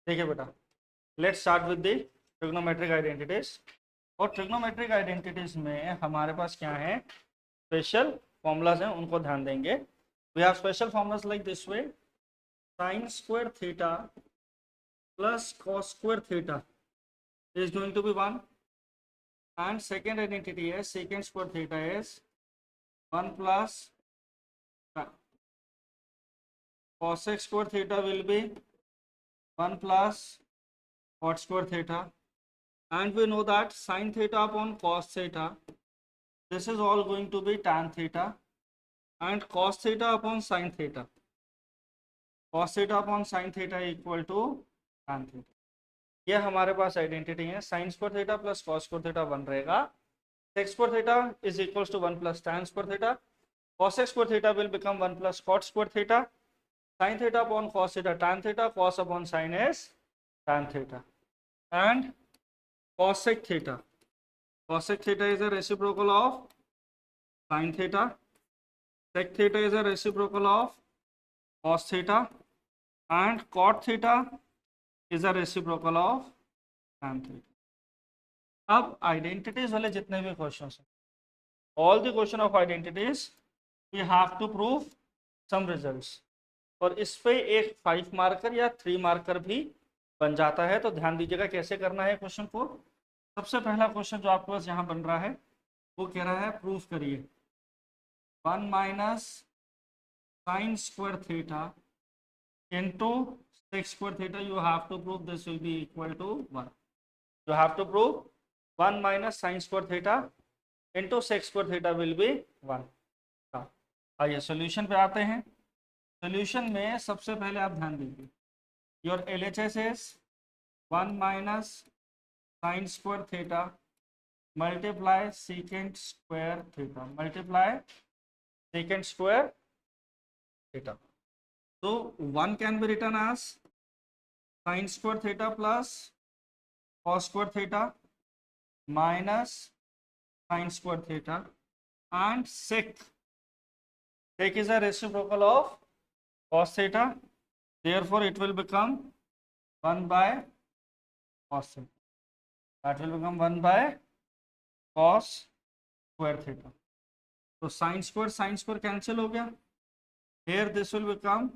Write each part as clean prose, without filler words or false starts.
देखिए बेटा, let's start with the trigonometric identities. और ट्रिग्नोमेट्रिक आइडेंटिटीज में हमारे पास क्या है, स्पेशल फॉर्मूलाज हैं, उनको ध्यान देंगे। We have special formulas like this way, sine square theta plus cos square theta is going to be 1, and second identity है second square theta is 1 plus cos square theta will be 1 plus cot square theta, and we know that sin theta upon cos theta, this is all going to be tan theta, and cos theta upon sin theta, cos theta upon sin theta equal to tan theta। ये हमारे पास identity है, sine square theta plus cos square theta 1 रहेगा, sec square theta is equals to 1 plus tan square theta, cos square theta will become 1 plus cot square theta, sin theta upon cos theta tan theta, cos upon sin is tan theta, and cosec theta, cosec theta is a reciprocal of sin theta, sec theta is a reciprocal of cos theta, and cot theta is a reciprocal of tan theta। अब identities वाले जितने भी question हैं, all the question of identities we have to prove some results, और इस पे एक 5 marker या 3 मार्कर भी बन जाता है। तो ध्यान दीजिएगा कैसे करना है क्वेश्चन को। सबसे पहला क्वेश्चन जो आपके पास यहाँ बन रहा है वो कह रहा है प्रूफ करिए 1 minus sine square theta into sec square theta, you have to prove this will be equal to 1। You have to prove 1 minus sine square theta into sec square theta will be 1। आइए solution पे आते हैं। Solution में सबसे पहले आप ध्यान दीजिए, your LHS is 1 minus sine square theta multiply second square theta multiply second square theta. तो 1 can be written as sine square theta plus cos square theta minus sine square theta, and sec is a reciprocal of cos theta, therefore it will become 1 by cos theta, that will become 1 by cos square theta। तो sin square cancel हो गया, here this will become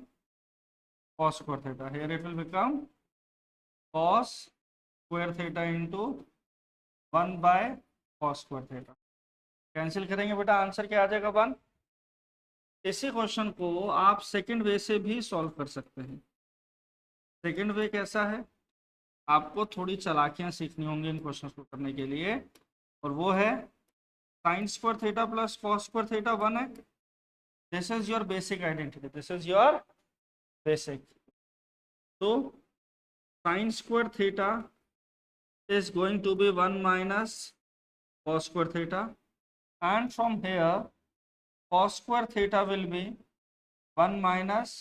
cos square theta, here it will become cos square theta into 1 by cos square theta। Cancel करेंगे बेटा, answer क्या आ जाएगा 1। इसी question को आप सेकंड वे से भी सॉल्व कर सकते हैं। सेकंड वे कैसा है, आपको थोड़ी चालाकियां सीखनी होंगी इन क्वेश्चंस को करने के लिए, और वो है sine square theta plus cos square theta 1 है। This is your basic identity, this is your basic. तो sine square theta is going to be 1 minus cos square theta, and from here cos square theta will be 1 minus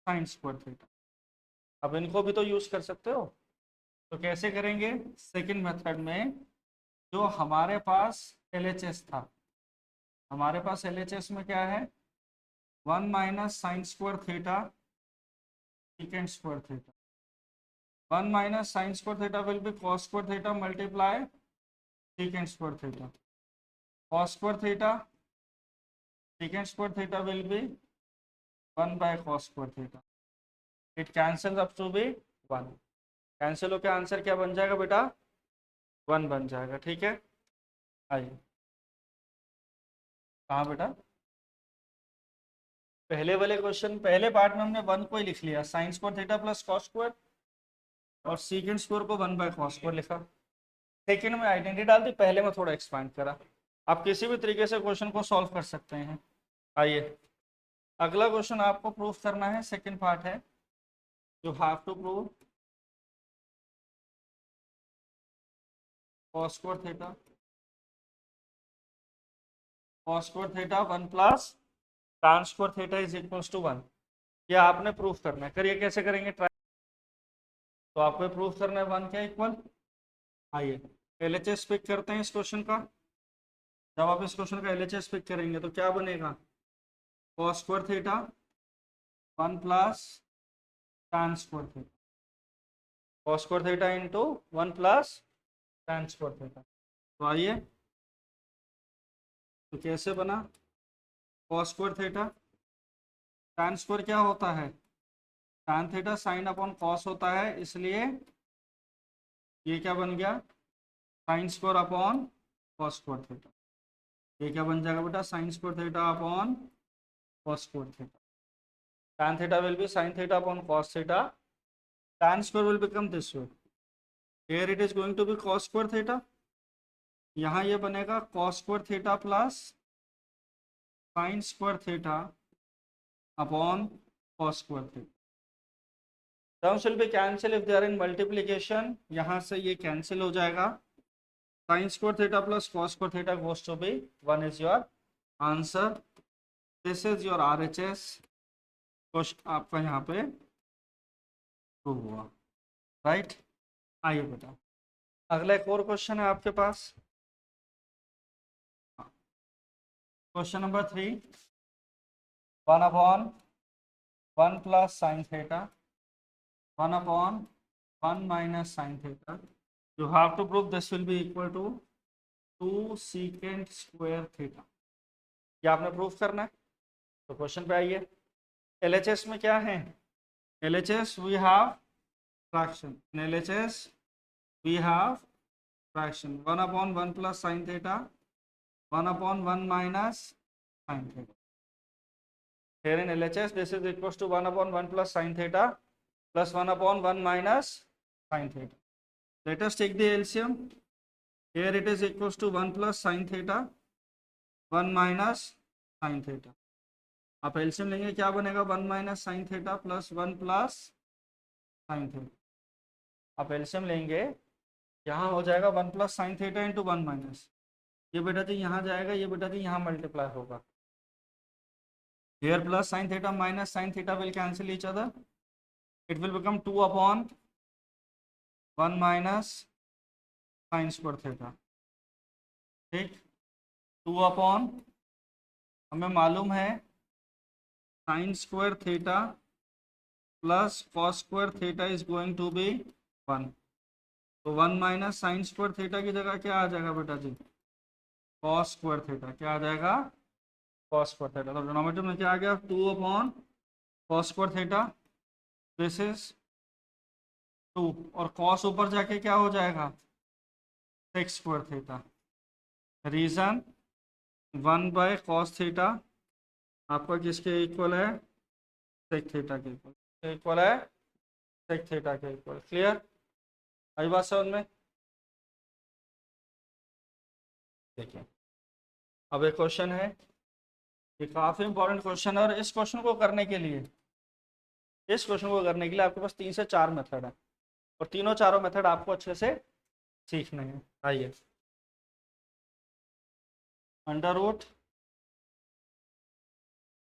sin square theta। अब इनको भी तो use कर सकते हो, तो कैसे करेंगे, सेकंड मेथड में जो हमारे पास LHS था, हमारे पास LHS में क्या है 1 minus sine square theta second square theta, 1 minus sin square theta will be cos square theta multiply secant square theta, cos square theta secant square theta will be 1 by cos square theta, it cancels up to be 1। Cancel होकर answer क्या बन जाएगा बेटा, 1 बन जाएगा। ठीक है, आइए कहाँ बेटा, पहले वाले क्वेश्चन पहले पार्ट में हमने 1 को ही लिख लिया, sign square theta plus cos square, और सेकेंड स्क्वायर को 1 बाय कॉस स्क्वायर लिखा। सेकेंड में आइडेंटिटी डाल दी, पहले में थोड़ा एक्सपांड करा। आप किसी भी तरीके से क्वेश्चन को सॉल्व कर सकते हैं। आइए अगला क्वेश्चन आपको प्रूफ करना है, सेकेंड पार्ट है, you have to prove cos square theta 1 plus tan square theta is equals to 1। ये आपने प्रूफ करना है, करिए कैसे करेंगे ट्राई। तो आपको प्रूफ करना है 1 क्या इक्वल, आइए LHS पिक करते हैं इस क्वेश्चन का। जब आप इस क्वेश्चन का LHS पिक करेंगे तो क्या बनेगा, cos square theta 1 plus tan square theta, cos square theta into 1 plus tan square theta. तो आइए, तो कैसे बना, cos square theta, tan square क्या होता है, tan theta sine upon cos होता है, इसलिए ये क्या बन गया, sine square upon cos square theta. ये क्या बन जाएगा बेटा, sine square theta upon cos square theta. tan theta will be sin theta upon cos theta. Tan square will become this way. Here it is going to be cos square theta. यहाँ ये बनेगा cos square theta plus sin square theta upon cos square theta. Terms will be cancel if they are in multiplication. यहाँ से ये cancel हो जाएगा. Sin square theta plus cos square theta goes to be 1 is your answer. This is your RHS. Question आपका यहाँ पे prove हुआ, right. आइए बेटा, अगला एक और क्वेश्चन है आपके पास, question number 3, 1 upon 1 plus sine theta, 1 upon 1 minus sine theta, you have to prove this will be equal to 2 secant square theta. ये आपने प्रूफ करना है। तो क्वेश्चन पे आइए, LHS में क्या है, LHS we have fraction, in LHS we have fraction, 1 upon 1 plus sin theta, 1 upon 1 minus sin theta. Here in LHS this is equals to 1 upon 1 plus sin theta plus 1 upon 1 minus sin theta. Let us take the LCM. Here it is equals to 1 plus sin theta, 1 minus sin theta. आप LCM लेंगे, क्या बनेगा, 1 minus sin theta plus 1 plus sin theta. आप LCM लेंगे, यहाँ हो जाएगा 1 plus sine theta into 1 minus, ये बेटा जी यहाँ जाएगा, ये बेटा जी यहाँ मल्टीप्लाई होगा, here plus sine theta minus sine theta will cancel each other, it will become 2 upon 1 minus sine square theta, ठीक, 2 अपॉन, हमें मालूम है sine square theta plus cos square theta is going to be 1, तो 1 minus sine square theta की जगह क्या आ जाएगा बेटा जी, कॉस स्क्वायर थीटा, क्या आ जाएगा, कॉस स्क्वायर थीटा। तो डिनोमिनेटर में क्या आ गया, 2 upon cos square theta, this is 2, और कॉस ऊपर जाके क्या हो जाएगा, sec square theta. Reason 1 by cos theta आपका किसके इक्वल है, सेक थीटा के इक्वल है, सेक थीटा के इक्वल। क्लियर, आई बात समझ में। देखिए अब एक क्वेश्चन है, ये काफ़ी इंपॉर्टेंट क्वेश्चन है, और इस क्वेश्चन को करने के लिए, आपके पास 3 से 4 मेथड है, और तीनों चारों मेथड आपको अच्छे से सीखने हैं। आइए, under root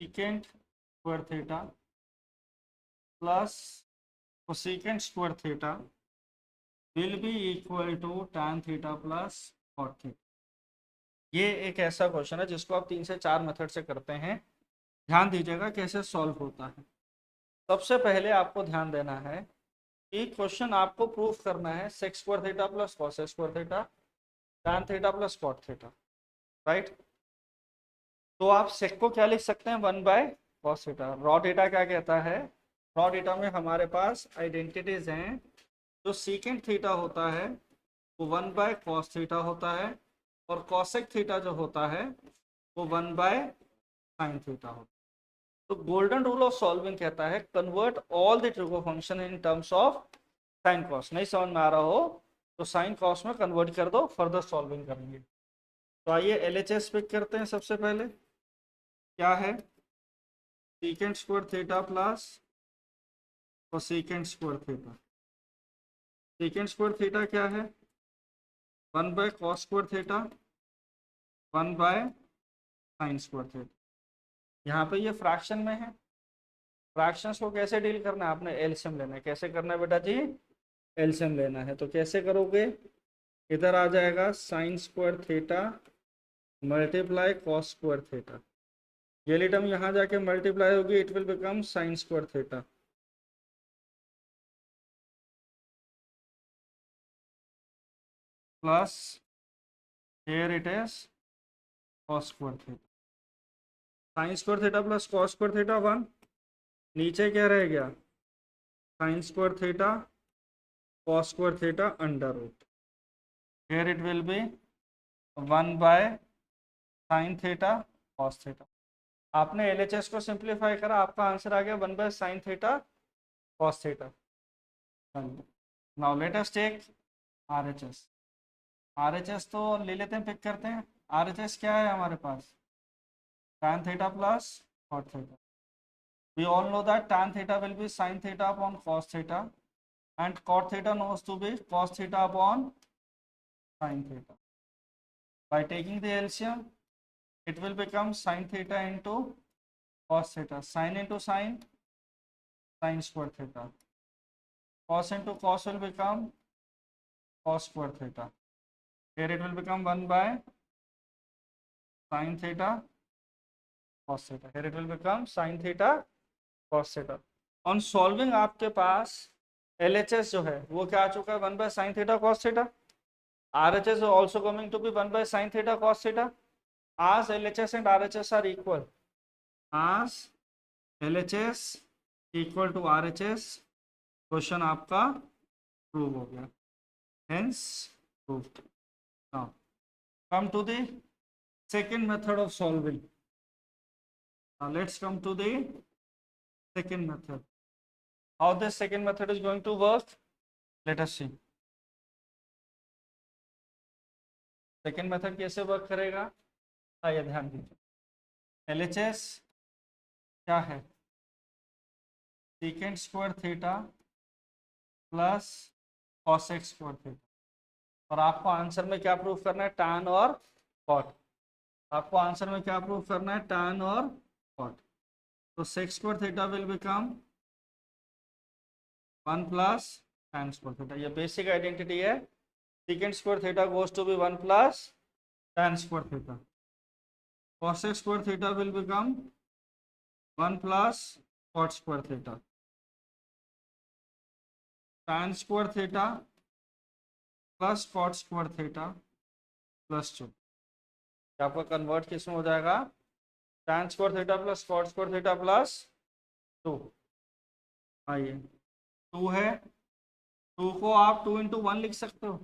secant square theta plus cosecant square theta will be equal to tan theta plus cot theta. ये एक ऐसा क्वेश्चन है जिसको आप 3 से 4 मेथड से करते हैं। ध्यान दीजिएगा कैसे सॉल्व होता है। सबसे पहले आपको ध्यान देना है कि क्वेश्चन आपको प्रूफ करना है sec square theta plus cos square theta, tan theta plus cot theta, right. तो आप सेक को क्या लिख सकते हैं, 1 by cos theta. Raw data क्या कहता है, रॉ डेटा में हमारे पास आइडेंटिटीज हैं, जो सीकेंट थीटा होता है वो 1 बाय कॉस थीटा होता है, और कॉसेक थीटा जो होता है वो 1 बाय साइन थीटा होता है। तो गोल्डन रूल ऑफ सॉल्विंग कहता है convert all the trigo function in terms of sine cos. नहीं समझ में आ रहा हो तो साइन कॉस में कन्वर्ट कर दो, फर्दर सॉल्विंग करेंगे। तो आइए LHS पिक करते हैं। सबसे पहले क्या है, secant square theta plus cosecant square theta. Secant square theta क्या है, 1 by cos square theta, 1 by sine square theta. यहाँ पे ये फ्रैक्शन में है, फ्रैक्शंस को कैसे डील करना है, आपने एलसीएम लेना है। कैसे करना है बेटा जी, एलसीएम लेना है। तो कैसे करोगे, इधर आ जाएगा sine square theta multiply cos square theta, ये वाली टर्म यहाँ जाके मल्टीप्लाई होगी, it will become sign square theta. plus here it is cos square theta. Sin square theta plus cos square theta 1. नीचे क्या रह गया? sin square theta cos square theta under root. Here it will be 1 by sin theta cos theta. आपने LHS को simplify करा, आपका answer आ गया 1 by sin theta cos theta. Now let us take RHS. RHS तो ले लेते हैं, pick करते हैं. RHS क्या है हमारे पास? tan theta plus cot theta. We all know that tan theta will be sin theta upon cos theta and cot theta knows to be cos theta upon sin theta. By taking the LCM, it will become sin theta into cos theta. Sin into sin, sin square theta. Cos into cos will become cos square theta. Here it will become 1 by sin theta cos theta. Here it will become sin theta cos theta. On solving आपके पास LHS जो है वो क्या आ चुका है? 1 by sin theta cos theta. RHS is also coming to be 1 by sin theta cos theta. As LHS and RHS are equal, as LHS equal to RHS, question आपका prove हो गया. Hence proved. Now come to the second method of solving. Now let's come to the second method. How this second method is going to work? Let us see. Second method कैसे work करेगा? आइए ध्यान दीजिए. LHS क्या है? secant square theta plus cosec square theta. और आपको answer में क्या प्रूफ करना है? tan और cot. आपको आंसर में क्या प्रूफ करना है? tan और cot. तो sec square theta will become 1 plus tan square theta. ये बेसिक आइडेंटिटी है. secant square theta goes to be 1 plus tan square theta. cosec square theta will become 1 plus cot square theta. tan square theta plus cot square theta plus 2. आपका convert किस में हो जाएगा? tan square theta plus cot square theta plus 2. आइए 2 है, 2 को आप 2 into 1 लिख सकते हो.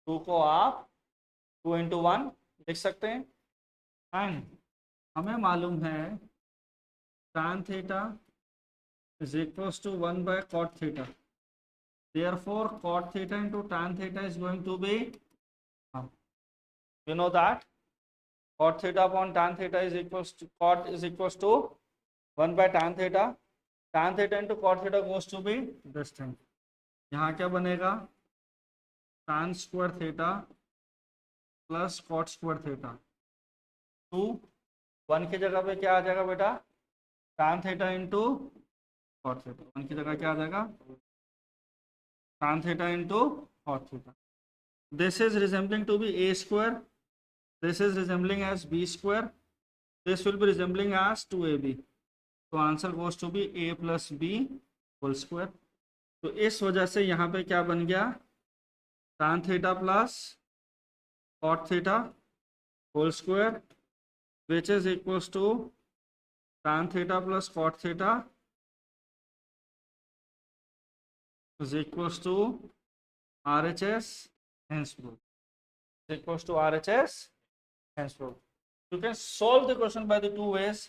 2 को आप 2 into 1 लिख सकते हैं. एंड हमें मालूम है tan theta is equals to 1 by cot theta. Therefore cot theta into tan theta is going to be, you know that cot theta upon tan theta is equals to, cot is equals to 1 by tan theta. Tan theta into cot theta goes to be this thing. यहाँ क्या बनेगा? tan square theta plus cot square theta. 2 1 की जगह पे क्या आ जाएगा बेटा? tan theta into cot theta. 1 की जगह क्या आ जाएगा? tan theta into cot theta. This is resembling to be a square. This is resembling as b square. This will be resembling as 2ab. तो answer goes to be a plus b whole square. तो इस वजह से यहाँ पे क्या बन गया? tan theta plus cot theta whole square, which is equals to tan theta plus cot theta is equals to RHS hence proved. Is equals to RHS hence proved. You can solve the question by the two ways.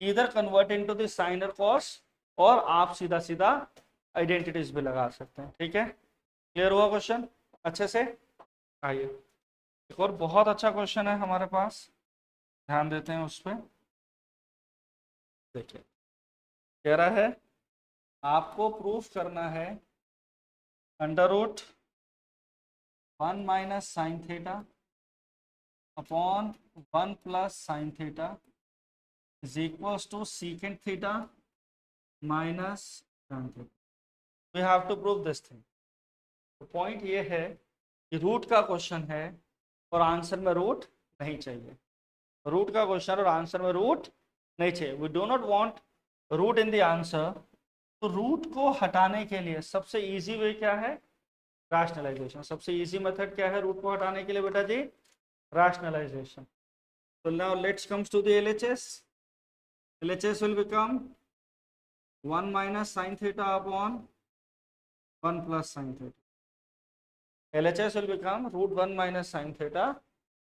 Either convert into the sin or cos, और आप सीधा सीधा identities भी लगा सकते हैं. ठीक है, क्लियर हुआ क्वेश्चन अच्छे से? आइए एक और बहुत अच्छा क्वेश्चन है हमारे पास, ध्यान देते हैं उस पर. देखिए कह रहा है आपको प्रूफ करना है under root 1 minus sine theta upon 1 plus sine theta is equals to secant theta minus tan theta. We have to prove this thing. तो पॉइंट ये है कि रूट का क्वेश्चन है और आंसर में रूट नहीं चाहिए. रूट का क्वेश्चन और आंसर में रूट नहीं चाहिए. We do not want root in the answer. तो रूट को हटाने के लिए सबसे इजी वे क्या है? रैशनलाइजेशन। सबसे इजी मेथड क्या है रूट को हटाने के लिए बेटा जी? रैशनलाइजेशन। तो now let's comes to the LHS. LHS will become 1 minus sin theta upon 1 plus sin theta. LHS will become root 1 minus sin theta.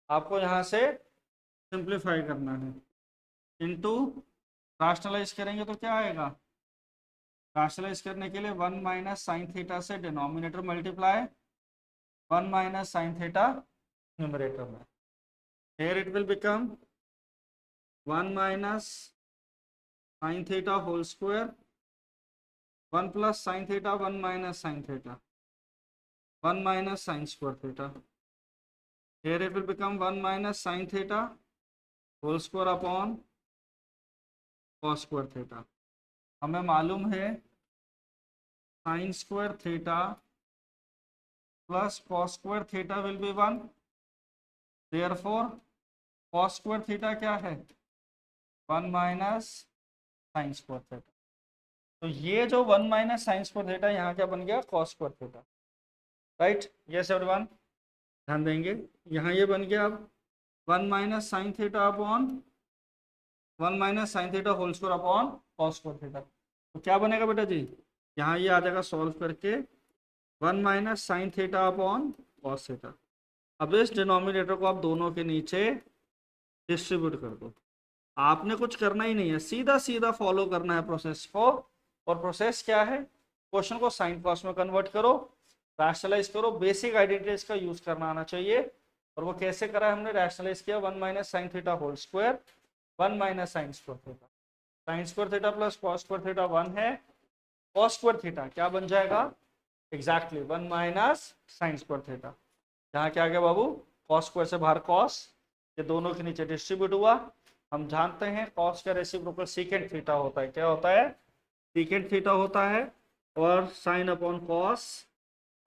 आपको यहाँ से सिंप्लीफाई करना है, इनटू रैशनलाइज करेंगे तो क्या आएगा? रैशनलाइज करने के लिए 1 माइनस साइन थीटा से denominator multiply 1 minus sine theta numerator में. Here it will become 1 minus sin theta whole square 1 plus sin theta 1 minus sin theta 1 minus sin square theta. Here it will become 1 minus sin theta whole square upon cos square theta. हमें मालूम है sin square theta plus cos square theta will be 1. Therefore cos square theta क्या है? 1 minus sin square theta. तो ये जो 1 minus sin square theta यहाँ क्या बन गया? cos square theta. Right? Yes everyone, ध्यान देंगे. यहाँ ये बन गया अब 1 minus sin theta upon 1 minus sin theta whole square upon cos square theta. तो क्या बनेगा बेटा जी? यहाँ ये आ जाएगा सॉल्व करके 1 minus sin theta upon cos theta. अब इस डिनोमिनेटर को आप दोनों के नीचे डिस्ट्रीब्यूट कर दो. आपने कुछ करना ही नहीं है, सीधा सीधा फॉलो करना है प्रोसेस को. और प्रोसेस क्या है? क्वेश्चन को साइन कॉस में कन्वर्ट करो, रैशनलाइज करो, बेसिक आइडेंटिटीज का यूज करना आना चाहिए. और वो कैसे करा है हमने? रैशनलाइज किया 1 minus sine theta whole square 1 minus sine square theta. Sine square theta plus cos square theta 1 है. कॉस स्क्वायर थीटा क्या बन जाएगा? Exactly 1 minus sine square theta. यहाँ क्या आ गया बाबू? कॉस स्क्वायर से बाहर कॉस, ये दोनों के नीचे डिस्ट्रीब्यूट हुआ. हम जानते हैं कॉस का रेसिप्रोकल सीकेंट थीटा होता है. क्या होता है? सीकेंट थीटा होता है. और sign upon cos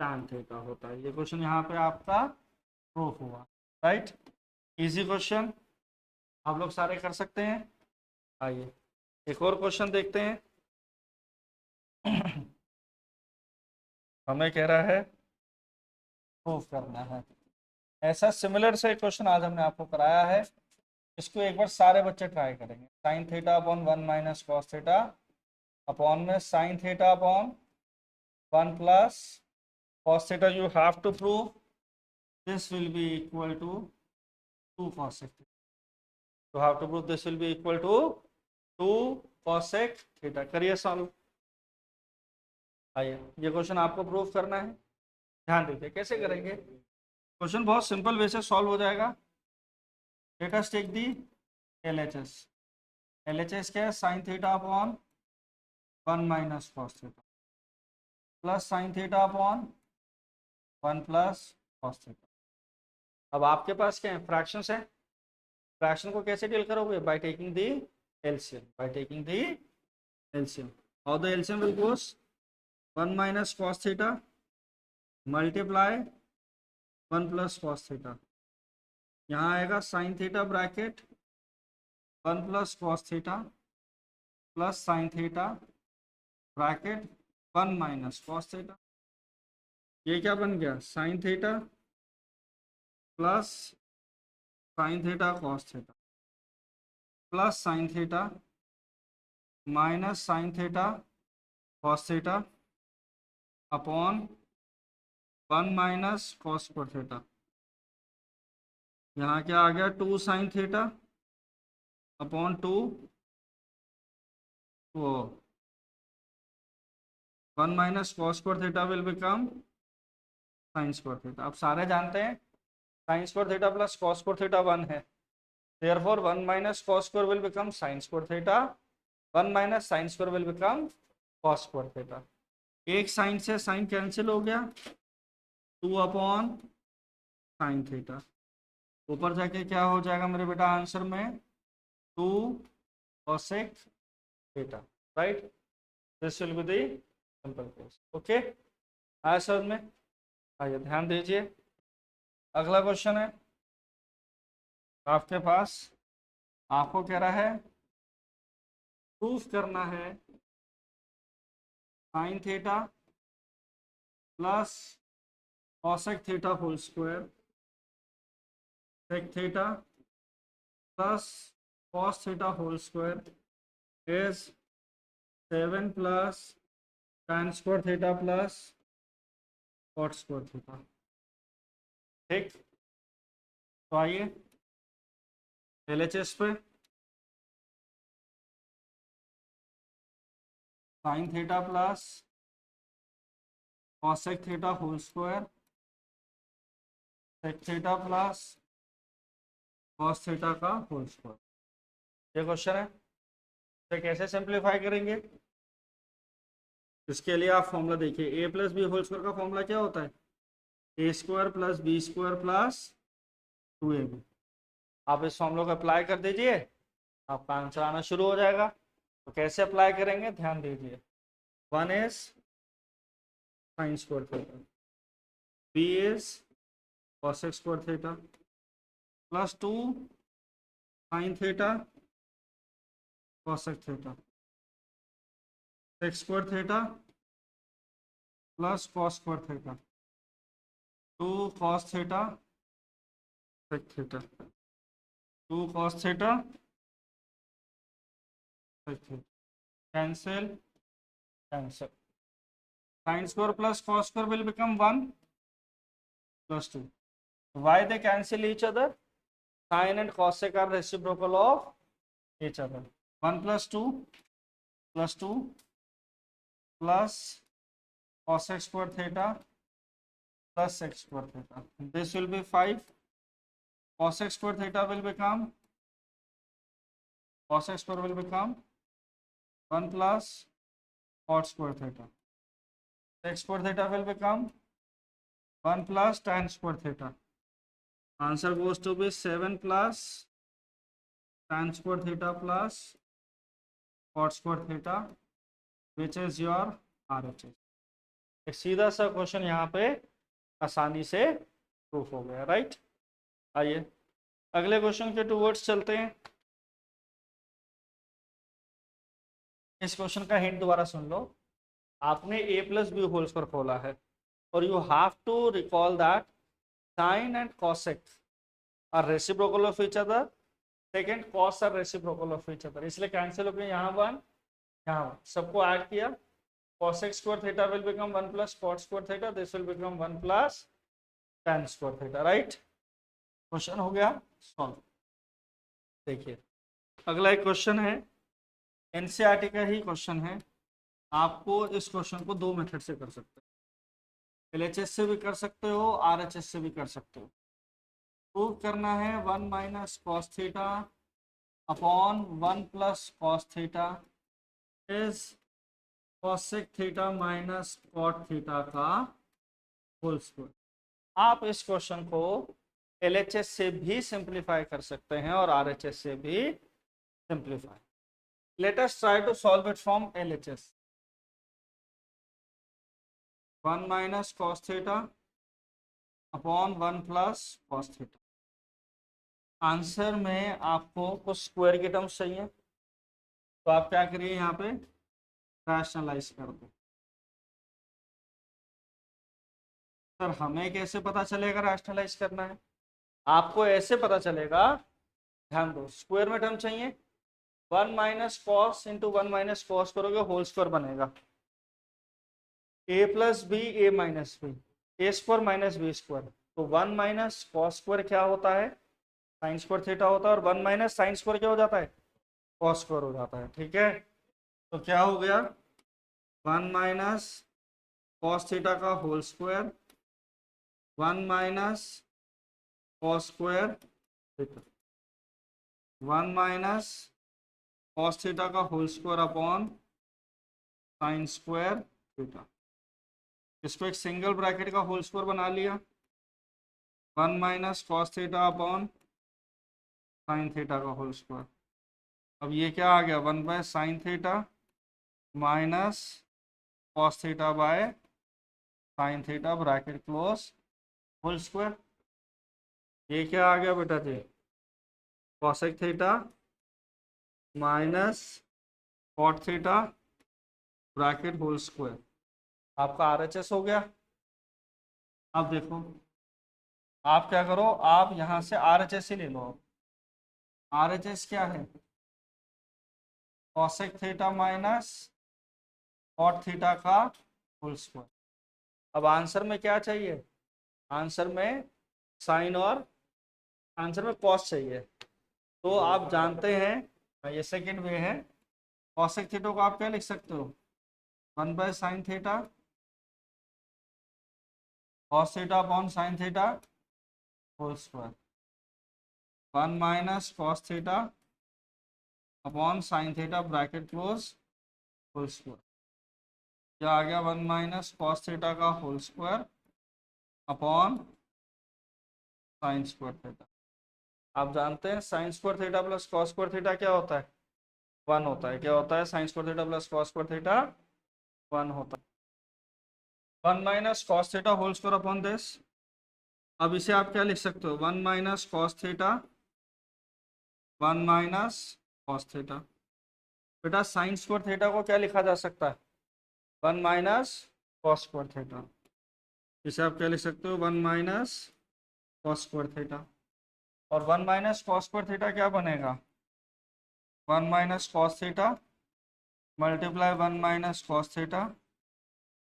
tan theta होता है. ये क्वेश्चन यहाँ पे आपका प्रूफ हुआ. राइट? इजी क्वेश्चन, आप लोग सारे कर सकते हैं. आइए एक और क्वेश्चन देखते हैं. हमें कह रहा है प्रूफ करना है. ऐसा सिमिलर से क्वेश्चन आज हमने आपको कराया है. इसको एक बार सारे बच्चे ट्राई करेंगे. Sine theta upon 1 minus cos theta upon में sine theta upon 1 plus cos theta. You have to prove this will be equal to 2 cosec theta. You have to prove this will be equal to 2 cosec theta. करिए solve. आइए ये question आपको proof करना है. ध्यान दीजिए कैसे करेंगे. क्वेश्चन बहुत सिंपल वे से सॉल्व हो जाएगा. Let us take the LHS. LHS क्या है? Sine theta upon 1 minus cos theta plus sine theta upon 1 plus cos theta. अब आपके पास क्या है? फ्रैक्शंस है. फ्रैक्शन को कैसे डील करोगे? By taking the LCM. By taking the LCM. How the LCM will goes? 1 minus cos theta multiply 1 plus cos theta. यहाँ आएगा sine theta bracket 1 plus cos theta plus sine theta bracket 1 minus cos theta. ये क्या बन गया? Sign theta plus sine theta cos theta plus sine theta minus sine theta cos theta upon 1 minus cos square theta. यहाँ क्या आ गया? 2 sign theta upon 2 वो 1 minus cos square theta will become sign square theta. अब सारे जानते हैं sine square theta plus cos square theta 1 है. Therefore 1 minus cos square will become sign square theta. 1 minus sine square will become cos square theta. एक sign से sign cancel हो गया. 2 upon sine theta. ऊपर जाके क्या हो जाएगा मेरे बेटा आंसर में? 2 cosec theta. Right? This will be the simple case. Okay, आया समझ में? आइए ध्यान दीजिए. अगला क्वेश्चन है आपके पास. आपको कह रहा है प्रूफ करना है sine theta plus cosec theta whole square sec theta plus cos theta whole square is 7 plus tan square theta plus cot square theta। ठीक, तो आइए LHS पे sin theta plus cosec theta whole square sec theta plus cos theta का whole square. ये question है, इसे कैसे simplify करेंगे? इसके लिए आप फॉर्मूला देखिए, a plus B whole square का फॉर्मूला क्या होता है? A square plus b square plus 2ab। आप इस फॉर्मूला को अप्लाई कर दीजिए, आपका आंसर आना शुरू हो जाएगा। तो कैसे अप्लाई करेंगे ध्यान दीजिए। 1 is sine square theta, b is cosec square theta plus 2 sine theta cosec theta sec square theta plus cos square theta 2 cos theta sec theta 2 cos theta sec theta cancel cancel. sin square plus cos square will become 1 plus 2। Why they cancel each other? Sin and cosec are reciprocal of each other। 1 plus 2 plus 2 plus cosec square theta plus sec square theta। This will be 5। Cosec square theta will become 1 plus cot square theta। Sec square theta will become 1 plus tan square theta। Answer goes to be 7 plus tan square theta plus cot square theta, which is your RHS। एक सीधा सा question यहाँ पे आसानी से proof हो गया, right. आइए अगले क्वेश्चन के टूवर्ड्स चलते हैं। इस क्वेश्चन का हिंट दोबारा सुन लो। आपने a plus B whole square खोला है और you have to recall that sine and cosec are reciprocal of each other, secant cos are reciprocal of each other, इसलिए कैंसिल हो गया। यहाँ 1 यहाँ 1, सबको ऐड किया। cosec square theta will become 1 plus cot square theta, this will become 1 plus tan square theta, right। Question हो गया solve. देखिए अगला एक क्वेश्चन है, एनसीईआरटी का ही क्वेश्चन है। आपको इस क्वेश्चन को दो मेथड से कर सकते हो, एलएचएस से भी कर सकते हो, आरएचएस से भी कर सकते हो। प्रूव करना है 1 minus cos theta upon 1 plus cos theta is cosec theta minus cot theta का होल स्क्वायर। आप इस क्वेश्चन को एलएचएस से भी सिंप्लीफाई कर सकते हैं और आरएचएस से भी simplify. Let us try to solve it from LHS. 1 minus cos theta upon 1 plus cos theta. Answer में आपको कुछ स्क्वायर के टर्म्स चाहिए, तो आप क्या करिए यहाँ पे रैशनलाइज कर दो। सर हमें कैसे पता चलेगा रैशनलाइज करना है? आपको ऐसे पता चलेगा, ध्यान दो, स्क्वायर में टर्म चाहिए। 1 minus cos into 1 minus cos करोगे होल स्क्वायर बनेगा। ए plus B A minus b, a square minus B square. तो 1 माइनस कॉस स्क्वायर क्या होता है? साइन स्क्वायर थीटा होता है, और 1 माइनस साइन स्क्वायर क्या हो जाता है? कॉस स्क्वायर हो जाता है। ठीक है, तो क्या हो गया? 1 माइनस कॉस थीटा का whole square 1 minus cos square theta, 1 minus cos theta का whole square upon sine square theta. इसको एक सिंगल ब्रैकेट का होल स्क्वायर बना लिया। 1 minus cos theta upon sine theta का होल स्क्वायर। अब ये क्या आ गया? 1 by sine theta minus cos theta by sine theta bracket close whole square. ये क्या आ गया बेटा जी? Cosec theta minus cot theta bracket whole square. आपका आरएचएस हो गया। अब देखो, आप क्या करो, आप यहाँ से आर एच एस ही ले लो। आर एच एस क्या है, cosec theta minus cot theta का होल स्क्वायर। अब आंसर में क्या चाहिए, आंसर में साइन और आंसर में कॉस चाहिए। तो आप जानते हैं, ये सेकंड वे है, कॉसेक थीटा को आप क्या लिख सकते हो, 1/sin theta cos theta upon sine theta whole square, 1 minus cos theta upon sine theta bracket close whole square. क्या आ गया, 1 माइनस कॉस थीटा का whole square upon sine square theta. आप जानते हैं sine square theta plus cos square theta क्या होता है, 1 होता है। क्या होता है, sine square theta plus cos square theta 1 होता है। 1 minus cos theta whole square upon this. अब इसे आप क्या लिख सकते हो, 1 minus cos theta 1 minus cos theta. बेटा साइन स्क्वायर थीटा को क्या लिखा जा सकता है, 1 माइनस कॉस स्क्वायर थीटा। इसे आप क्या लिख सकते हो, 1 माइनस कॉस स्क्वायर थीटा। और 1 माइनस कॉस स्क्वायर थीटा क्या बनेगा, 1 minus cos theta multiply 1 minus cos theta,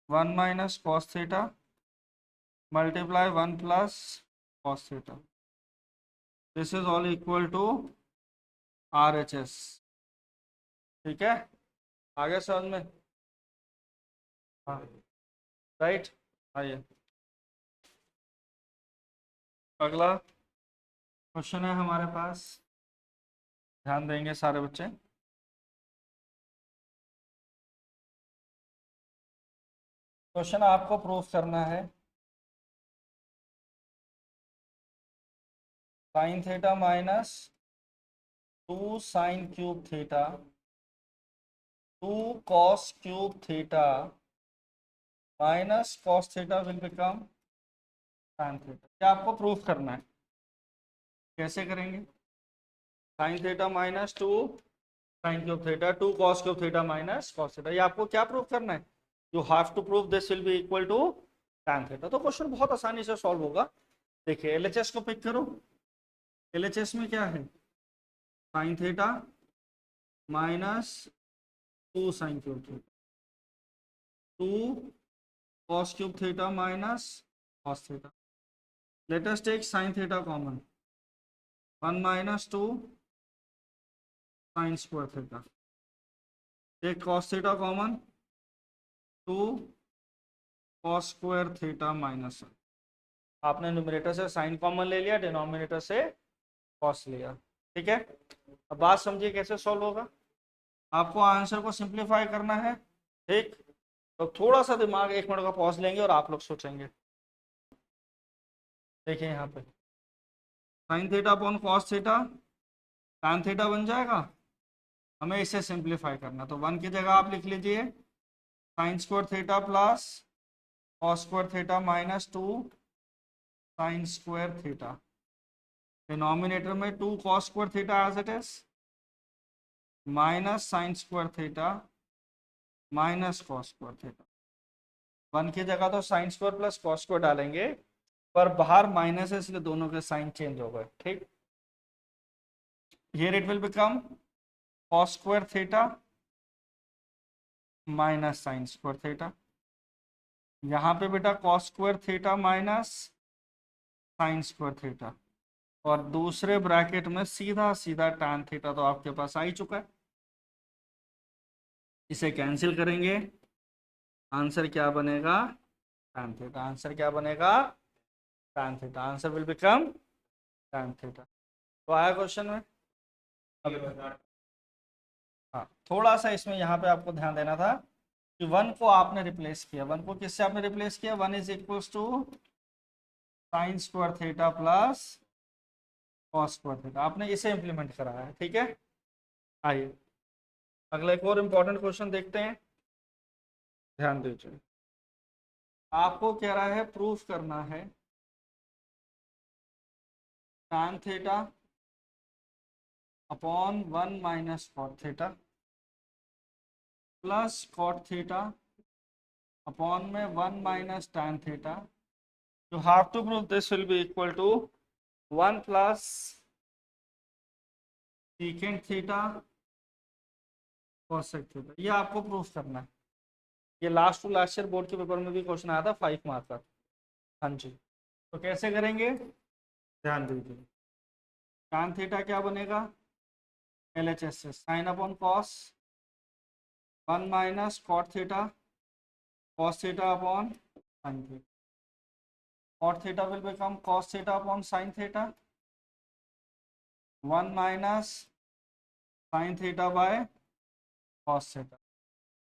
1 minus cos theta multiply 1 plus cos theta. This is all equal to R H S. ठीक है, आगे समझ में, हाँ राइट। आइए अगला क्वेश्चन है हमारे पास, ध्यान देंगे सारे बच्चे। क्वेश्चन आपको प्रूफ करना है sine theta minus 2 sine cube theta 2 cos cube theta minus cos theta will become sine theta. क्या आपको प्रूफ करना है, कैसे करेंगे, sine theta minus 2 sine cube theta 2 cos cube theta minus cos theta, ये आपको क्या प्रूफ करना है, you have to prove this will be equal to tan theta. तो क्वेश्चन बहुत आसानी से सॉल्व होगा। देखिए एलएचएस को पिक करो, एलएचएस में क्या है, sine theta minus 2 sine cube theta 2 cos cube theta minus cos theta. Let us take sine theta common, 1 minus 2 sine square theta, take cos theta common 2 cos square theta minus. आपने numerator से sine common ले लिया, denominator से cos लिया। ठीक है, अब बात समझिए कैसे सॉल्व होगा। आपको आंसर को सिंप्लीफाई करना है, ठीक, तो थोड़ा सा दिमाग 1 मिनट का पॉज लेंगे और आप लोग सोचेंगे। देखिए यहाँ पे sign theta upon cos theta tan theta बन जाएगा, हमें इसे सिंप्लीफाई करना, तो 1 की जगह आप लिख लीजिए sine square theta plus cos square theta minus 2 sine square theta, denominator में 2 cos square theta as it is minus sine square theta minus cos square theta. 1 की जगह तो sine square plus cos square डालेंगे, पर बाहर minus है इसलिए दोनों के साइन चेंज हो गए। ठीक, here it will become cos square theta minus sine square theta. यहाँ पे बेटा cos square theta minus sine square theta, और दूसरे ब्रैकेट में सीधा सीधा tan थीटा तो आपके पास आ ही चुका है। इसे कैंसिल करेंगे, आंसर क्या बनेगा, tan थीटा। आंसर क्या बनेगा, tan theta. Answer will become tan theta. तो आया क्वेश्चन में। अब हाँ, थोड़ा सा इसमें यहाँ पे आपको ध्यान देना था कि 1 को आपने रिप्लेस किया, 1 को किससे आपने रिप्लेस किया, 1 is equals to sine square theta plus cos square theta, आपने इसे इंप्लीमेंट कराया है। ठीक है, आइए अगला एक और इम्पोर्टेंट क्वेश्चन देखते हैं, ध्यान दीजिए। आपको कह रहा है प्रूफ करना है tan theta upon 1 minus cot theta plus cot theta upon में 1 minus tan theta you have to prove this will be equal to 1 plus secant theta cosec theta, ये आपको प्रूफ करना है। ये last to last year board के paper में भी question आया था 5 मार्क का। हाँ जी, तो कैसे करेंगे ध्यान दीजिए। tan थीटा क्या बनेगा, LHS से sine upon cos 1 minus cot theta cos theta upon sine theta, cot theta will become cos theta upon sine theta 1 minus sine theta by cos theta.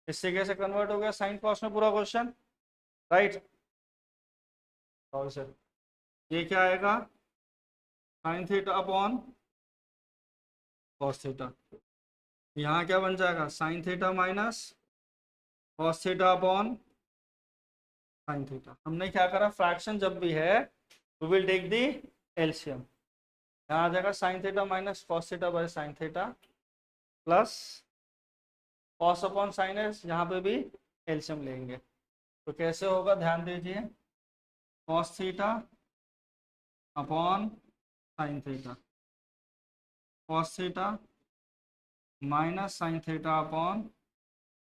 इससे कैसे कन्वर्ट हो गया साइन कॉस में पूरा question, right. और sir ये क्या आएगा, sine theta upon cos theta, यहाँ क्या बन जाएगा sine theta minus cos theta upon sine theta. हमने क्या करा, फ्रैक्शन जब भी है we will take the LCM. यहाँ आ जाएगा sine theta minus cos theta by sine theta plus cos upon sine S, यहाँ पे भी एलसीएम लेंगे। तो कैसे होगा ध्यान दीजिए, cos theta upon sine theta, cos theta minus sine theta upon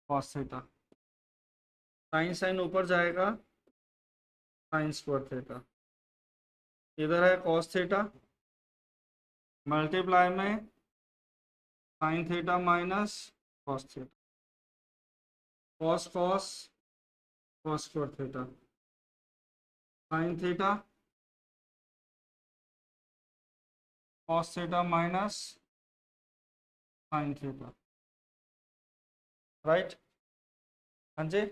cos theta, sine sine ऊपर जाएगा साइन स्क्वायर थीटा, इधर है कॉस थीटा मल्टीप्लाई में sine theta minus cos theta, cos cos cos square theta, sine theta cos theta minus sine theta, right. हाँ जी,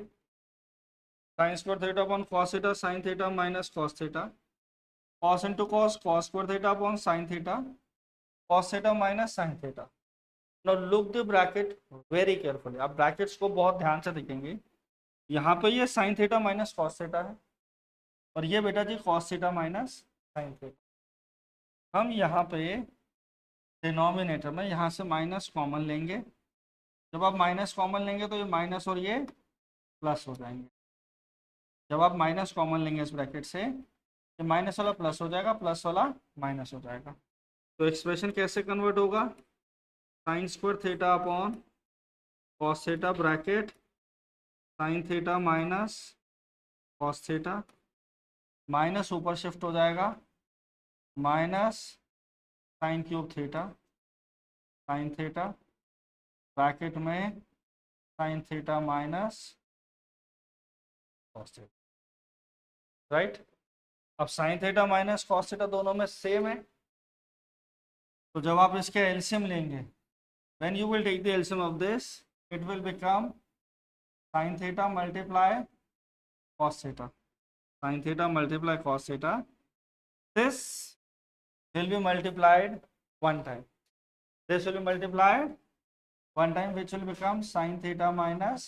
sine square theta upon cos theta, sine theta minus cos theta, cos into cos cos square theta upon sine theta, cos theta minus sine theta. Now look the bracket very carefully, आप brackets को बहुत ध्यान से देखेंगे। यहाँ पे ये sine theta minus cos theta है और ये बेटा जी cos theta minus sine theta. हम यहाँ पे डिनोमिनेटर में यहाँ से माइनस कॉमन लेंगे, जब आप माइनस कॉमन लेंगे तो ये माइनस और ये प्लस हो जाएंगे। जब आप माइनस कॉमन लेंगे इस ब्रैकेट से, ये माइनस वाला प्लस हो जाएगा, प्लस वाला माइनस हो जाएगा। तो एक्सप्रेशन कैसे कन्वर्ट होगा, sine square theta upon cos theta bracket sine theta minus cos theta, minus ऊपर शिफ्ट हो जाएगा minus sine cube theta sine theta bracket में sine theta minus cos theta, right. अब sine theta minus cos theta दोनों में same है, तो जब आप इसके एलसीएम लेंगे, when you will take the LCM of this, it will become sine theta multiply cos theta, sine theta multiply cos theta, this will be multiplied one time, this will be multiplied one time, which will become sin theta minus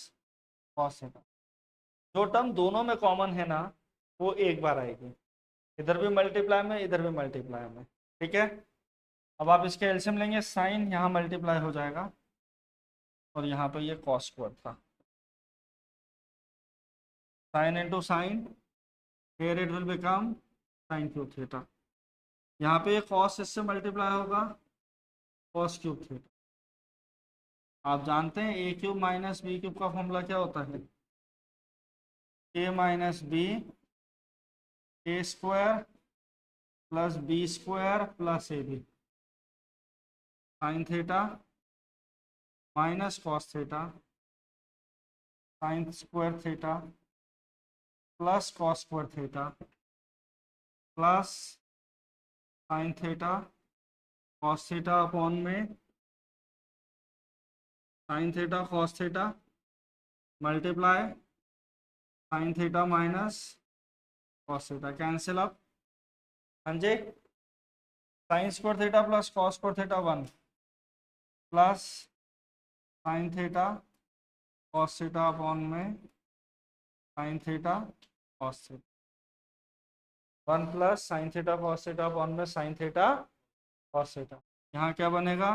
cos theta। जो term दोनों में common है ना वो एक बार आएगी, इधर भी मल्टीप्लाई में इधर भी मल्टीप्लाई में, ठीक है। अब आप इसके एलसीएम लेंगे, साइन यहाँ मल्टीप्लाई हो जाएगा और यहाँ पे ये कॉस स्क्वायर था, sine into sine, here it will become sign cube theta, यहाँ पे ये कॉस इससे मल्टीप्लाई होगा कॉस क्यूब थीटा। आप जानते हैं a cube minus b cube का फॉर्मूला क्या होता है, a minus b a square plus b square plus a b, sine theta minus cos theta sine square theta plus cos square theta plus sine theta cos theta upon में sine theta cos theta multiply sine theta minus cos theta, cancel up. हाँ जी, sine square theta plus cos square theta 1 plus sine theta cos theta upon में sine theta cos theta, 1 plus sine theta cos theta upon में sine theta cos theta. यहाँ क्या बनेगा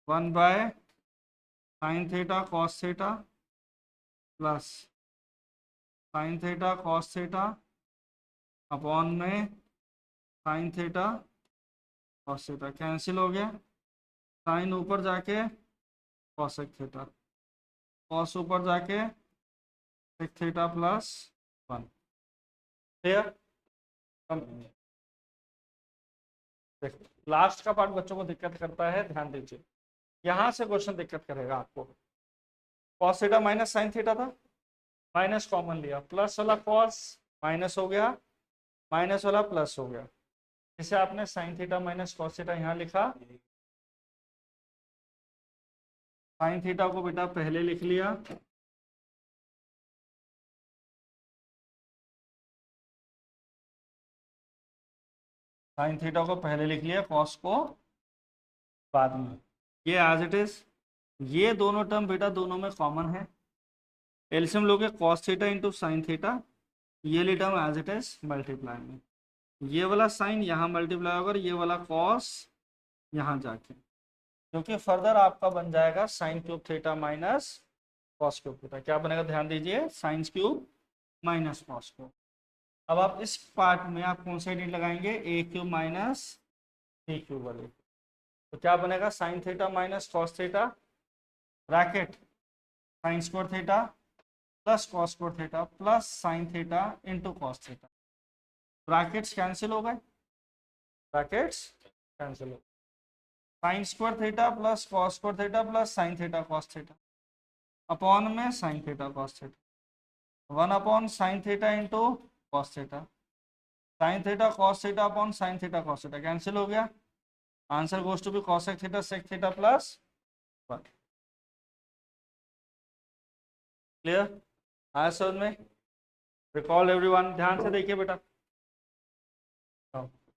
1 by sine theta cos theta plus sine theta cos theta upon में sine theta cos theta, cancel हो गया, sign ऊपर जाके cosec theta, cos ऊपर जाके sec theta plus 1। Clear? Last का पार्ट बच्चों को दिक्कत करता है, ध्यान दीजिए, यहां से क्वेश्चन दिक्कत करेगा आपको। Cos theta minus sine theta था, माइनस कॉमन लिया, प्लस वाला कॉस माइनस हो गया, माइनस वाला प्लस हो गया, इसे आपने sign theta minus cos theta यहां लिखा। साइन थीटा को बेटा पहले लिख लिया, साइन थीटा को पहले लिख लिया, कॉस को बाद में, ये एज इट इज। ये दोनों टर्म बेटा दोनों में कॉमन है, एलसीएम लोगे cos theta into sine theta, ये ली term as it is multiply में, ये वाला साइन यहाँ मल्टीप्लाई होगा, ये वाला कॉस यहाँ जाके, क्योंकि फर्दर आपका बन जाएगा sign cube theta minus cos cube theta. क्या बनेगा ध्यान दीजिए, sine cube minus cos cube. अब आप इस पार्ट में आप कौन सा यूनिट लगाएंगे, a cube minus b cube वाले, तो क्या बनेगा sine theta minus cos theta bracket sine square theta plus cos square theta plus sine theta into cos theta, brackets cancel हो गए, ब्रैकेट्स कैंसिल हो, sine square theta plus cos square theta plus sine theta cos theta upon में sine theta cos theta, 1 upon sine theta into cos theta, sine theta cos theta upon sine theta cos theta cancel हो गया, answer goes to be cosec theta sec theta plus 1। Clear? आया समझ में? Recall everyone, ध्यान से देखिए बेटा,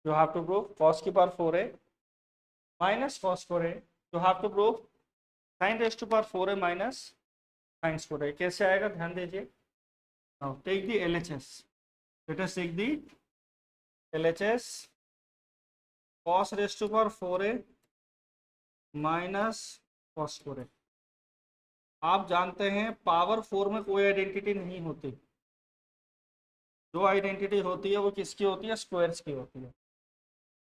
you have to prove cos की power 4a minus cos 4a, you have to prove sine raise to power 4a minus sine square a। कैसे आएगा ध्यान दीजिए, now take the LHS, let us take the LHS, cos raise to power 4a minus cos 4a। आप जानते हैं power 4 में कोई identity नहीं होती, जो आइडेंटिटी होती है वो किसकी होती है, स्क्वायर्स की होती है।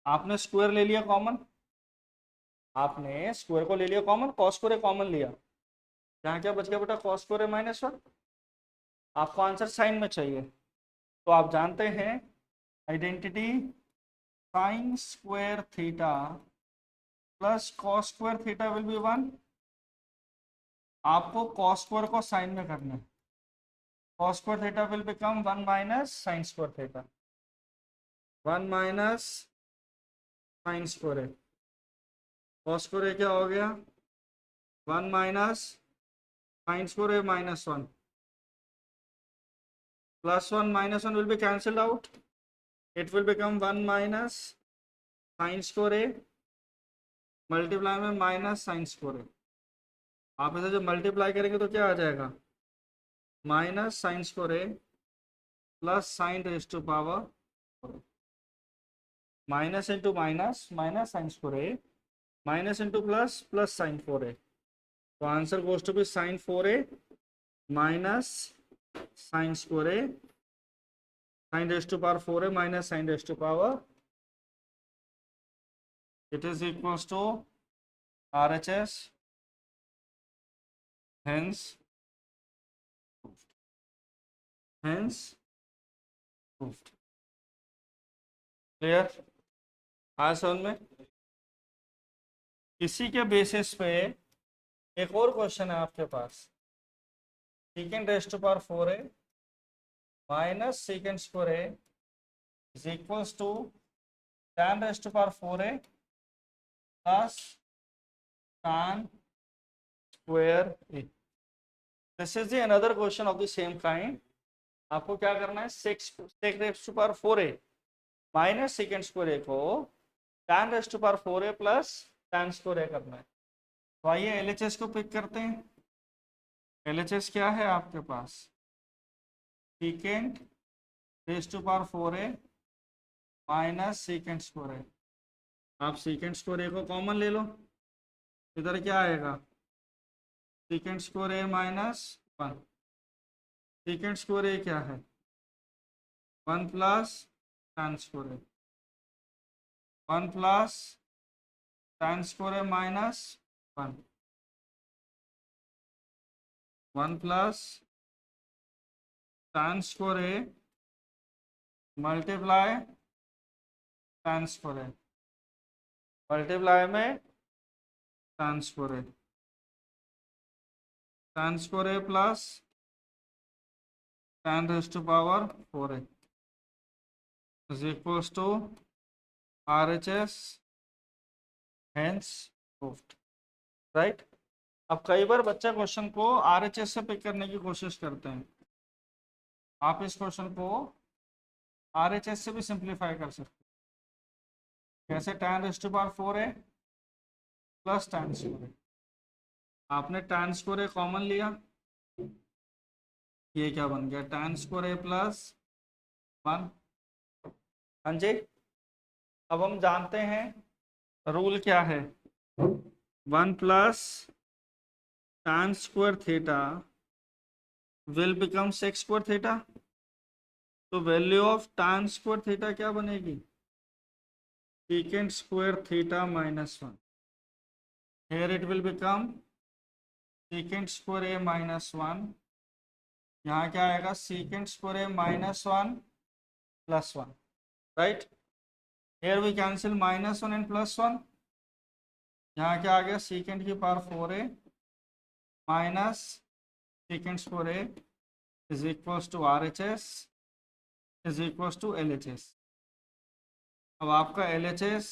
आपने स्क्वायर ले लिया कॉमन, आपने स्क्वायर को ले लिया कॉमन, कॉस स्क्वायर कॉमन लिया, यहाँ क्या बच गया बेटा, कॉस स्क्वायर माइनस 1। आपको आंसर साइन में चाहिए, तो आप जानते हैं identity sign square theta plus cos square theta will be 1। आपको कॉस स्क्वायर को साइन में करना है, cos square theta will become 1 minus sin square theta, 1 minus sin square, cos square क्या हो गया, 1 minus sin square minus 1 plus 1 minus 1 will be cancelled out, it will become 1 minus sin square multiply में minus sine square. आप इसे जब multiply करेंगे तो क्या आ जाएगा, minus sine square plus sine raise to power, minus into minus minus sine square minus into plus plus sine 4a, तो answer goes to be sine 4a minus sine square sine raise to power 4a minus sine raise to power, it is equals to RHS, hence proved। Clear? आज समझ में? इसी के basis पे एक और question है आपके पास, second raise to power 4a minus second square a is equals to tan raise to power 4a plus tan square a। This is the another question of the same kind. आपको क्या करना है, sec raise to power 4a minus second square a को tan raise to power 4a plus tan square a करना है। तो आइए LHS को पिक करते हैं। LHS क्या है आपके पास, second raise to power 4a minus second square a। आप सेकेंड स्क्वायर a को कॉमन ले लो, इधर क्या आएगा, second square a minus 1, second square a क्या है 1 plus tan square a, 1 plus tan square a minus 1, 1 plus tan square a multiply tan square a, multiply में tan square a, tan square a plus tan raised to power 4a is equals to RHS, hence proved, right? अब कई बार बच्चा question को RHS से pick करने की कोशिश करते हैं, आप इस क्वेश्चन को RHS से भी सिंप्लीफाई कर सकते हैं। कैसे? tan raised to power 4a plus tan square a, आपने tan square a कॉमन लिया, ये क्या बन गया? tan square a plus 1। हाँ जी, अब हम जानते हैं रूल क्या है, 1 plus tan square theta will become sec square theta, तो value of tan square theta क्या बनेगी? secant square theta minus 1, here it will become secant square a minus 1, यहाँ क्या आएगा? secant square a minus 1 plus 1, right? Here we cancel minus 1 and plus 1, यहाँ क्या आ गया? secant की power 4a minus secant square a is equals to RHS is equals to LHS। अब आपका LHS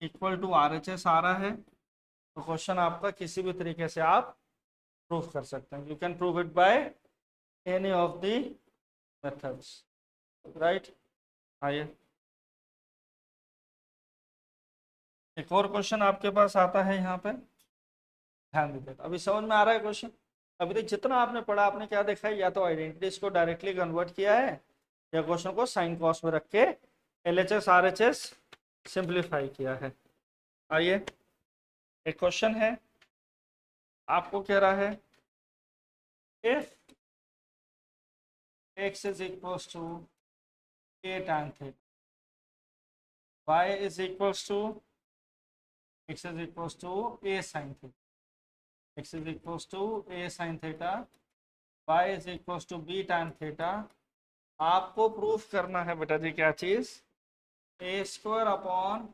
इक्वल टू RHS आ रहा है, तो क्वेश्चन आपका किसी भी तरीके से आप प्रूफ कर सकते हैं। You can prove it by any of the methods, right? आइए एक और क्वेश्चन आपके पास आता है, यहाँ पे ध्यान दीजिए। अभी समझ में आ रहा है क्वेश्चन? अभी तक जितना आपने पढ़ा, आपने क्या देखा है? या तो आइडेंटिटीज को डायरेक्टली कन्वर्ट किया है, या क्वेश्चन को साइन कॉस में रख के LHS RHS सिंप्लीफाई किया है। आइए एक क्वेश्चन है, आपको कह रहा है if x is equals to a tan theta, y is equals to x is equals to a sin theta, x is equals to a sin theta, y is equals to b tan theta, आपको proof करना है बेटा जी क्या चीज? a square upon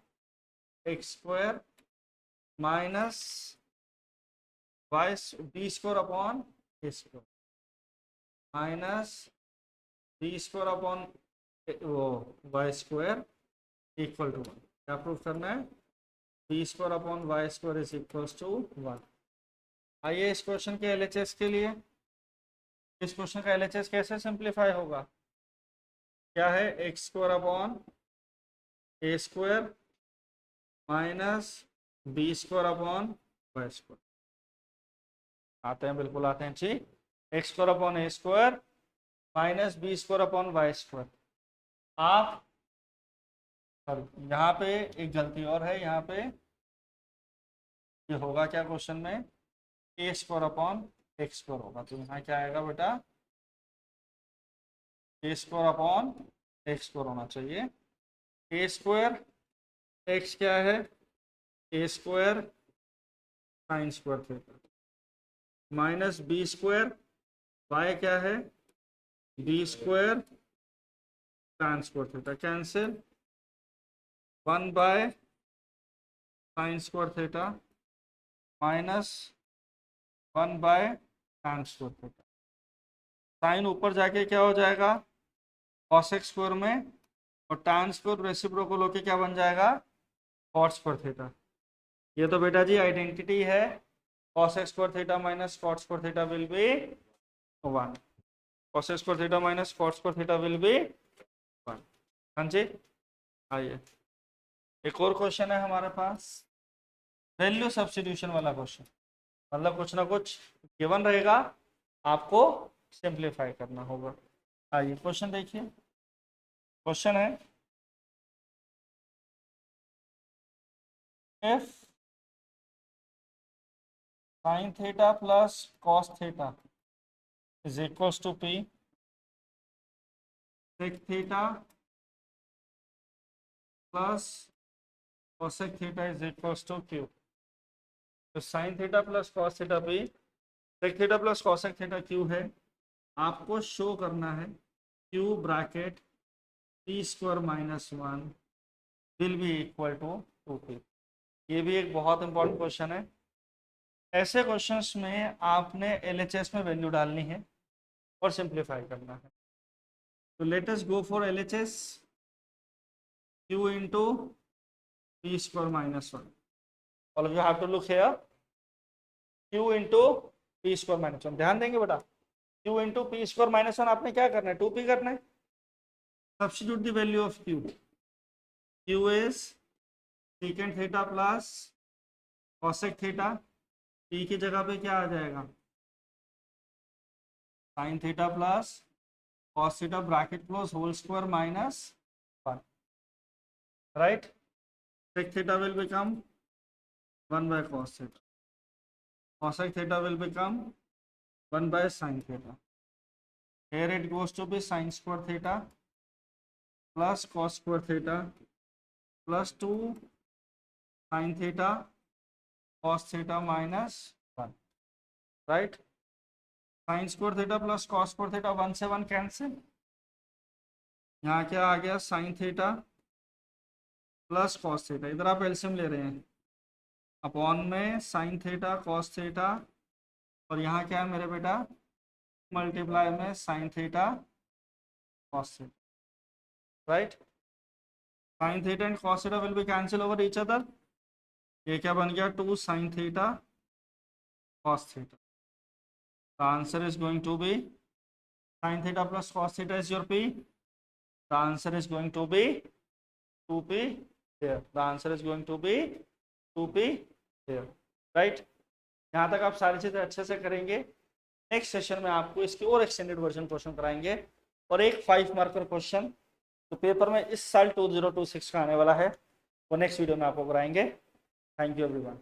x square minus Y B square upon A square minus B square upon वो Y square equal to 1। क्या proof करना है? B square upon Y square is equal to 1। आइए इस क्वेश्चन के LHS के लिए, इस क्वेश्चन का LHS कैसे सिंप्लीफाई होगा? क्या है? एक्स स्क्वायर अपॉन ए square minus B square upon Y square. आते हैं, बिल्कुल आते हैं, ठीक। एक्स स्क्वायर अपॉन ए square minus B square upon Y square. आप यहाँ पे एक गलती और है, यहाँ पे ये होगा क्या क्वेश्चन में? A square upon x square होगा, तो यहाँ क्या आएगा बेटा? A square upon x square होना चाहिए। ए स्क्वायर एक्स क्या है? A square sine square theta minus B square y क्या है? B square tan square theta, cancel 1 by sine square theta minus 1 by tan square theta. Sine ऊपर जाके क्या हो जाएगा? cos x स्क्वायर में, और tan स्क्वायर रेसिप्रोकल होके क्या बन जाएगा? cot square theta. ये तो बेटा जी आइडेंटिटी है, cos x square theta minus cot square theta will be 1, cos x square theta minus cot square theta will be 1। हाँ जी, आइए एक और क्वेश्चन है हमारे पास, वैल्यू सब्स्टिट्यूशन वाला क्वेश्चन। मतलब कुछ ना कुछ गिवन रहेगा, आपको सिंप्लीफाई करना होगा। आइए क्वेश्चन देखिए। क्वेश्चन है if sin theta plus cos theta is equals to p, sec theta plus cosec theta is equals to q. तो sine theta plus cos theta भी sec theta plus cosec theta q है। आपको show करना है q bracket p square minus 1 will be equal to 2p। ये भी एक बहुत इंपॉर्टेंट क्वेश्चन है। ऐसे क्वेश्चंस में आपने LHS में वैल्यू डालनी है और सिंप्लीफाई करना है। तो let us go for LHS। q into p square minus 1, all of you have to look here, q into p square minus 1। ध्यान देंगे बेटा, q into p square minus 1 आपने क्या करना है, 2p करना है। Substitute the value of q। q is secant theta plus cosec theta, p की जगह पे क्या आ जाएगा, sin theta plus cos theta bracket close whole square minus 1, right. sec theta will become 1 by cos theta, cosec theta will become 1 by sin theta. Here it goes to be sin square theta plus cos square theta plus 2 sin theta cos theta minus 1, right। sin square theta plus cos square theta 1 से 1 cancel. यहाँ क्या आ गया, sin theta plus cos theta, इधर आप LCM ले रहे हैं, अपॉन में sin theta cos theta, और यहाँ क्या है मेरे बेटा, मल्टीप्लाई में sin theta cos theta, right। sin theta and cos theta will be cancel over each other। ये क्या बन गया, 2 sin theta cos theta। The answer is going to be sin theta plus cos theta is your p। The answer is going to be 2p here। The answer is going to be 2p here, right। यहाँ तक आप सारी चीज़ें अच्छे से करेंगे। Next session में आपको इसकी और एक्सटेंडेड वर्जन क्वेश्चन कराएंगे और एक 5 मार्कर क्वेश्चन तो पेपर में इस साल 2026 का आने वाला है, वो नेक्स्ट वीडियो में आपको कराएंगे। Thank you everyone.